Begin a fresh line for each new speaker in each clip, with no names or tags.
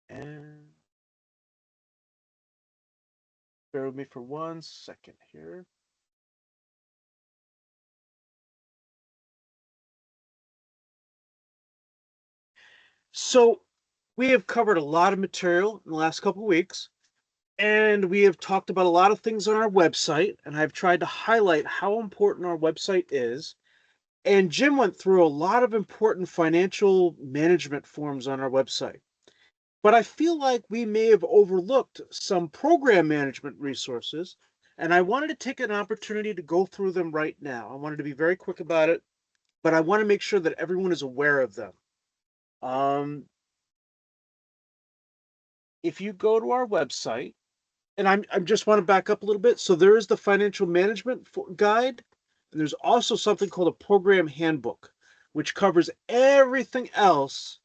And bear with me for 1 second here. So we have covered a lot of material in the last couple of weeks, and we have talked about a lot of things on our website, and I've tried to highlight how important our website is. And Jim went through a lot of important financial management forms on our website. But I feel like we may have overlooked some program management resources, and I wanted to take an opportunity to go through them right now. I wanted to be very quick about it, but I want to make sure that everyone is aware of them. Um, if you go to our website, and I just want to back up a little bit. So there is the financial management guide, and there's also something called a program handbook, which covers everything else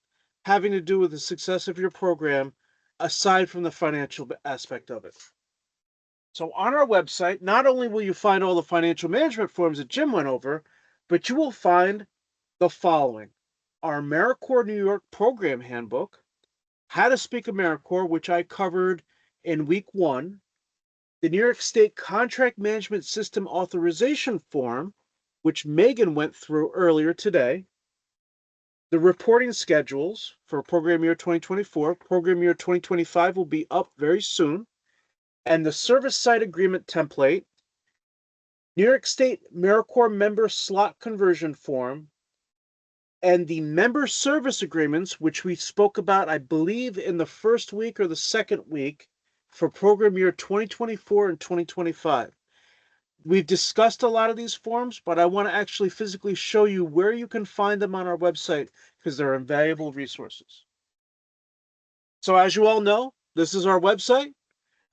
having to do with the success of your program, aside from the financial aspect of it. So on our website, not only will you find all the financial management forms that Jim went over, but you will find the following: our AmeriCorps New York Program Handbook, How to Speak AmeriCorps, which I covered in week 1, the New York State Contract Management System Authorization Form, which Megan went through earlier today, the reporting schedules for program year 2024, program year 2025 will be up very soon, and the service site agreement template, New York State AmeriCorps member slot conversion form, and the member service agreements, which we spoke about, I believe, in the first week or the second week for program year 2024 and 2025. We've discussed a lot of these forms, but I want to actually physically show you where you can find them on our website because they're invaluable resources. So as you all know, this is our website.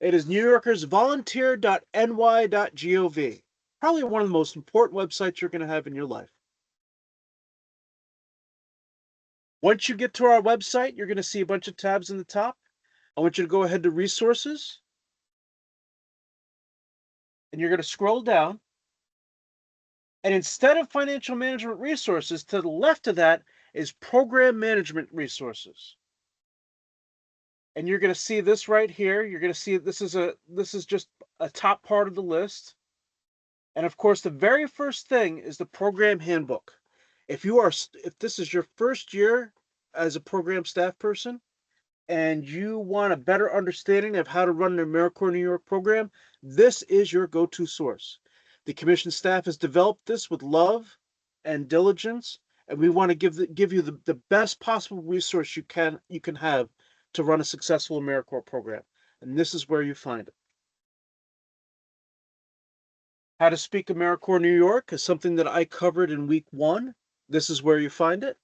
It is newyorkersvolunteer.ny.gov. Probably one of the most important websites you're going to have in your life. Once you get to our website, you're going to see a bunch of tabs in the top. I want you to go ahead to resources, and you're going to scroll down. And instead of financial management resources, to the left of that is program management resources. And you're going to see this right here. You're going to see this is just a top part of the list. And of course, the very first thing is the program handbook. If this is your first year as a program staff person and you want a better understanding of how to run an AmeriCorps New York program, this is your go-to source. The commission staff has developed this with love and diligence, and we want to give you the best possible resource you can have to run a successful AmeriCorps program. And this is where you find it. How to Speak AmeriCorps New York is something that I covered in week 1. This is where you find it.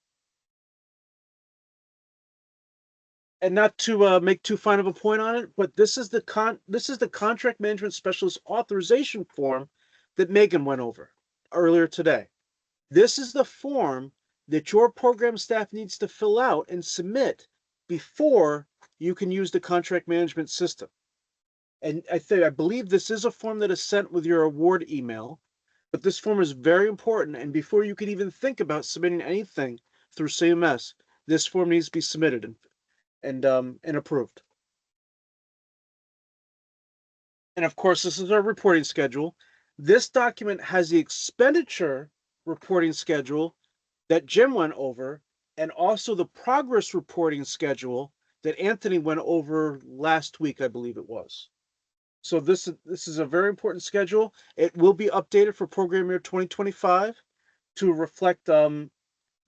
And not to make too fine of a point on it, but this is the contract management specialist authorization form that Megan went over earlier today. This is the form that your program staff needs to fill out and submit before you can use the contract management system. And I believe this is a form that is sent with your award email, but this form is very important. And before you can even think about submitting anything through CMS, this form needs to be submitted and approved. And of course, this is our reporting schedule. This document has the expenditure reporting schedule that Jim went over, and also the progress reporting schedule that Anthony went over last week, I believe it was. So this is a very important schedule. It will be updated for program year 2025 to reflect the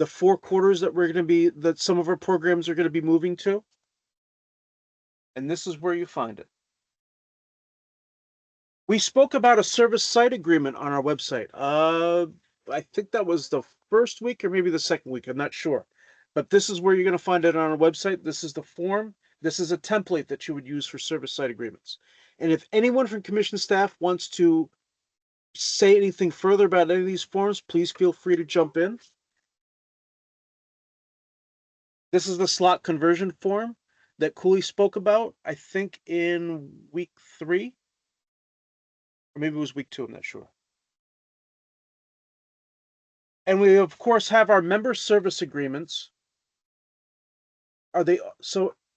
4 quarters that some of our programs are going to be moving to. And this is where you find it. We spoke about a service site agreement on our website. I think that was the first week or maybe the second week. I'm not sure. But this is where you're going to find it on our website. This is the form. This is a template that you would use for service site agreements. And if anyone from commission staff wants to say anything further about any of these forms, please feel free to jump in. This is the slot conversion form that Cooley spoke about, I think in week 3, or maybe it was week 2, I'm not sure. And we of course have our member service agreements.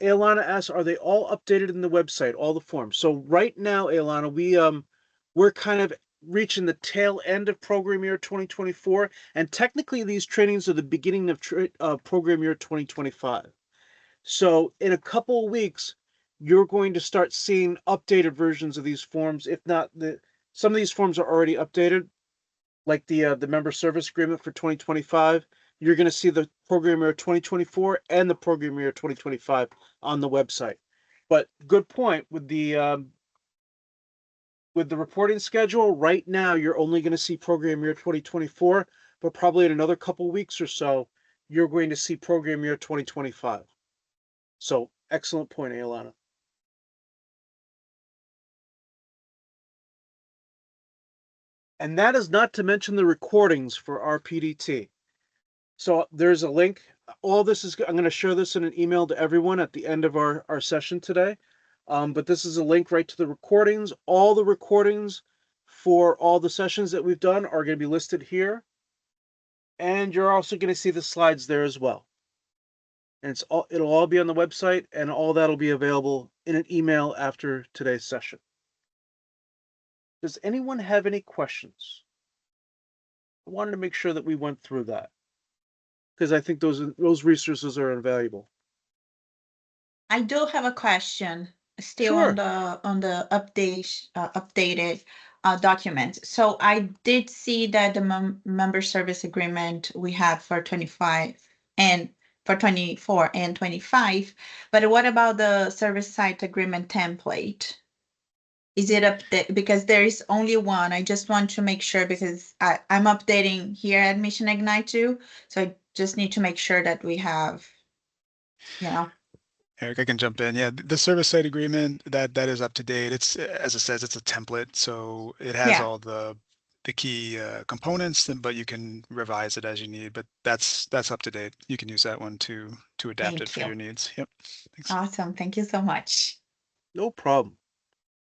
Ailana asks, are they all updated in the website, all the forms? So right now, Ailana, we're kind of reaching the tail end of program year 2024, and technically these trainings are the beginning of program year 2025. So in a couple of weeks, you're going to start seeing updated versions of these forms. If not, some of these forms are already updated, like the member service agreement for 2025. You're going to see the program year 2024 and the program year 2025 on the website. But good point with the reporting schedule. Right now, you're only going to see program year 2024, but probably in another couple weeks or so, you're going to see program year 2025. So excellent point, Ailana. And that is not to mention the recordings for our PDT. So there's a link. All this is, I'm going to share this in an email to everyone at the end of our session today. But this is a link right to the recordings. All the recordings for all the sessions that we've done are going to be listed here. And you're also going to see the slides there as well. And it'll all be on the website, and all that'll be available in an email after today's session. Does anyone have any questions? I wanted to make sure that we went through that, because I think those resources are invaluable.
I do have a question still
Sure.
on the updated document. So I did see that the member service agreement we have for 25 and for 24 and 25, but what about the service site agreement template? Is it up there? Because there is only one. I just want to make sure because I'm updating here at Mission Ignite too. So I just need to make sure that we have, you know.
Eric, I can jump in. Yeah, the service site agreement that is up to date. It's, as it says, it's a template, so it has
Yeah.
all the key components, but you can revise it as you need. But that's up to date. You can use that one to adapt it
Thank
for
you.
your needs. Yep. Thanks.
Awesome. Thank you so much.
No problem.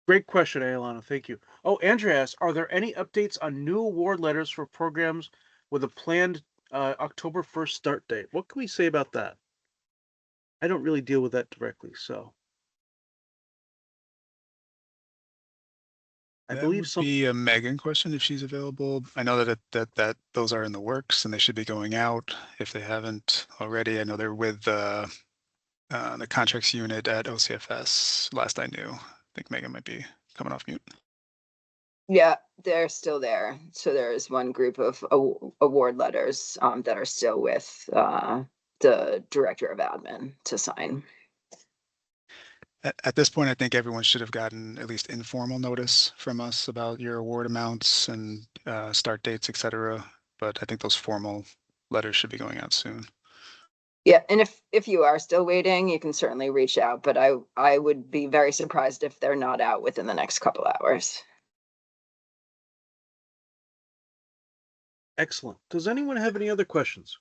Great question, Ailana. Thank you. Oh, Andrea asks, are there any updates on new award letters for programs with a planned October 1st start date? What can we say about that? I don't really deal with that directly, so. I
That
believe
would
some.
be a Megan question if she's available. I know that those are in the works and they should be going out if they haven't already. I know they're with the contracts unit at OCFS. Last I knew, I think Megan might be coming off mute.
Yeah, they're still there. So there is one group of award letters that are still with the director of admin to sign.
At this point, I think everyone should have gotten at least informal notice from us about your award amounts and start dates, etc. But I think those formal letters should be going out soon.
Yeah, and if you are still waiting, you can certainly reach out, but I would be very surprised if they're not out within the next couple hours.
Excellent. Does anyone have any other questions?